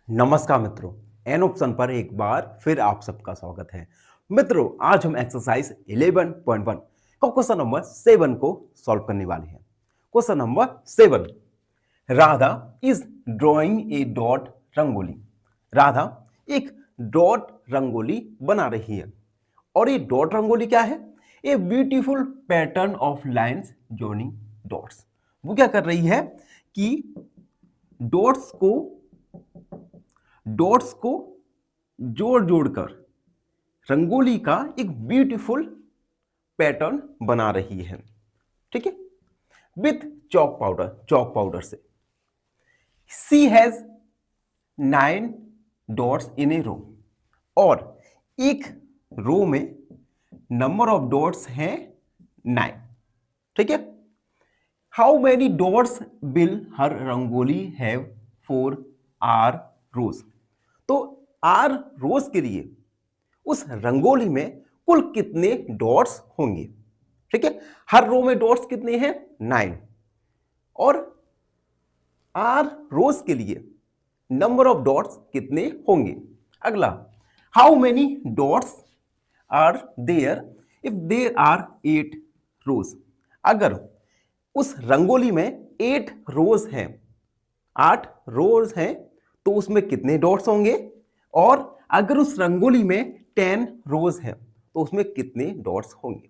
नमस्कार मित्रों, an option पर एक बार फिर आप सबका स्वागत है। मित्रों, आज हम एक्सरसाइज 11.1 का क्वेश्चन नंबर 7 को सॉल्व करने वाले हैं। Question number 7, Radha is drawing a dot rangoli. Radha एक डॉट रंगोली बना रही है और ये डॉट रंगोली क्या है? A beautiful pattern of lines joining dots. वो क्या कर रही है कि डॉट्स को जोड़ जोड़कर रंगोली का एक ब्यूटीफुल पैटर्न बना रही है। ठीक है, विथ चौक पाउडर से। सी हैज 9 डॉट्स इन ए रो, और एक रो में नंबर ऑफ डॉट्स हैं 9। ठीक है, how many dots will her rangoli have for R rows. तो आर रोज के लिए उस रंगोली में कुल कितने डॉट्स होंगे? ठीक है, हर रो में डॉट्स कितने हैं? 9। और आर रोज के लिए नंबर ऑफ डॉट्स कितने होंगे? अगला, how many dots are there if there are 8 rows. अगर उस रंगोली में 8 रोज हैं, 8 रोज हैं, तो उसमें कितने डॉट्स होंगे? और अगर उस रंगोली में 10 रोज हैं तो उसमें कितने डॉट्स होंगे?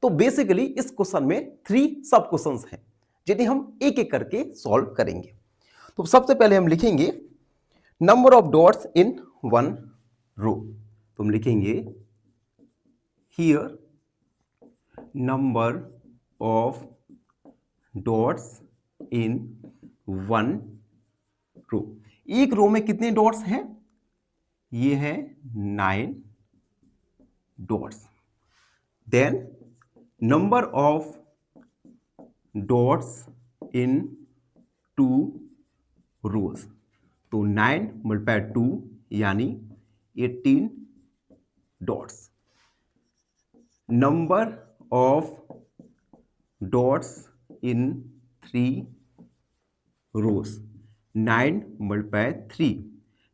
तो बेसिकली इस क्वेश्चन में 3 सब क्वेश्चंस हैं जिन्हें हम एक एक करके सॉल्व करेंगे। तो सबसे पहले हम लिखेंगे number of dots in one row. तो हम लिखेंगे here number of dots in one row. एक रो में कितने डॉट्स हैं? ये है 9 dots. Then number of dots in 2 rows. तो 9 मल्टीप्लाई 2 यानी 18 dots. Number of dots in 3 rows, 9 multiply 3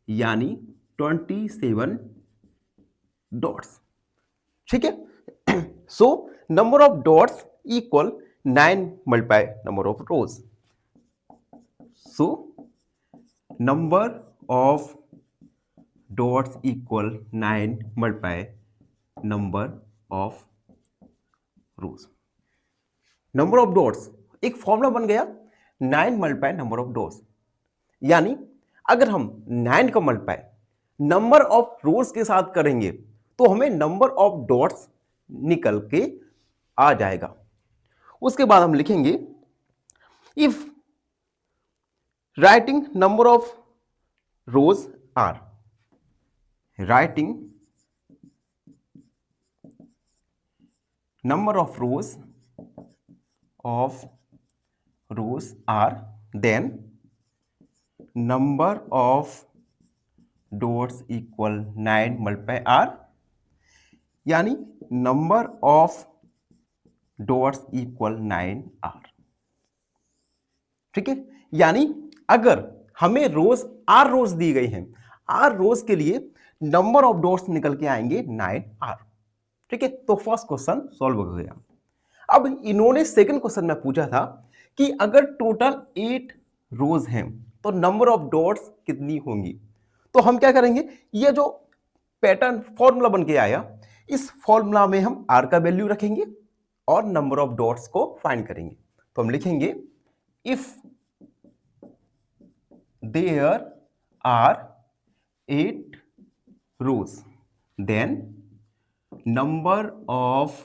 यानी 27 डॉट्स। ठीक है, so number of dots equal 9 multiply number of rows. So number of dots equal 9 multiply number of rose. Number of dots एक formula बन गया, 9 multiply number of dots. यानी अगर हम 9 का मल्टीप्लाई नंबर ऑफ रोज के साथ करेंगे तो हमें नंबर ऑफ डॉट्स निकल के आ जाएगा। उसके बाद हम लिखेंगे if writing number of rows R, writing number of rows R, then number of dots equal 9 multiply R, यानी number of dots equal 9 R. ठीक है, यानी अगर हमें रोज आर रोज दी गई हैं, आर रोज के लिए नंबर ऑफ डॉट्स निकल के आएंगे 9 आर। ठीक है, तो फर्स्ट क्वेश्चन सॉल्व हो गया। अब इन्होंने सेकंड क्वेश्चन में पूछा था कि अगर टोटल 8 रोज हैं तो नंबर ऑफ डॉट्स कितनी होंगी? तो हम क्या करेंगे, ये जो पैटर्न फॉर्मूला बन के आया, इस फॉर्मूला में हम आर का वैल्यू रखेंगे और नंबर ऑफ डॉट्स को फाइंड करेंगे। तो हम लिखेंगे if there are 8 rows, then number of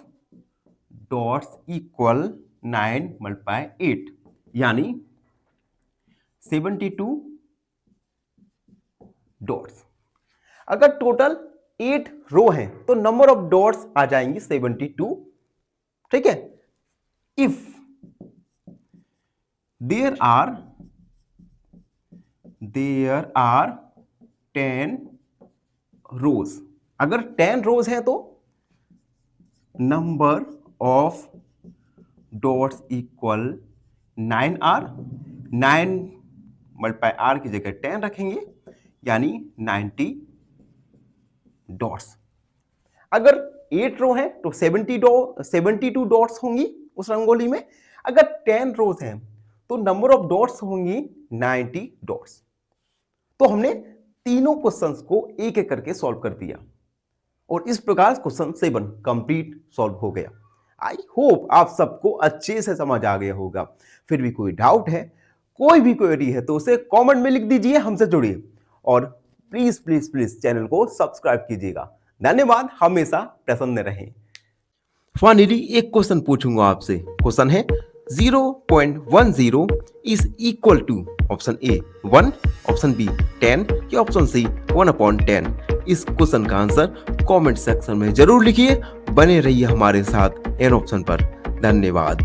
dots equal 9 multiply 8 यानी 72 डॉट्स। अगर टोटल 8 रो हैं तो नंबर ऑफ डॉट्स आ जाएंगी 72। ठीक है, इफ देयर आर 10 रोज, अगर 10 रोज हैं तो number of dots equal 9 R, 9 multiply R की जगह 10 रखेंगे यानी 90 डॉट्स। अगर 8 रो है तो 72 डॉट्स होंगी उस रंगोली में। अगर 10 रोज हैं तो नंबर ऑफ डॉट्स होंगी 90 डॉट्स। तो हमने तीनों क्वेश्चंस को एक एक करके सॉल्व कर दिया और इस प्रकार क्वेश्चन 7 कंप्लीट सॉल्व हो गया। आई होप आप सबको अच्छे से समझ आ गया होगा। फिर भी कोई डाउट है, कोई भी क्वेरी है तो उसे कमेंट में लिख दीजिए, हमसे जुड़िए और प्लीज प्लीज प्लीज चैनल को सब्सक्राइब कीजिएगा। धन्यवाद, हमेशा प्रसन्न रहें। फाइनली एक क्वेश्चन पूछूंगा आपसे। क्वेश्चन है 0.10 is equal to option A 1, option B 10 या ऑप्शन सी 1/10। इस क्वेश्चन का आंसर कमेंट सेक्शन में जरूर लिखिए। बने रहिए हमारे साथ एन ऑप्शन पर। धन्यवाद।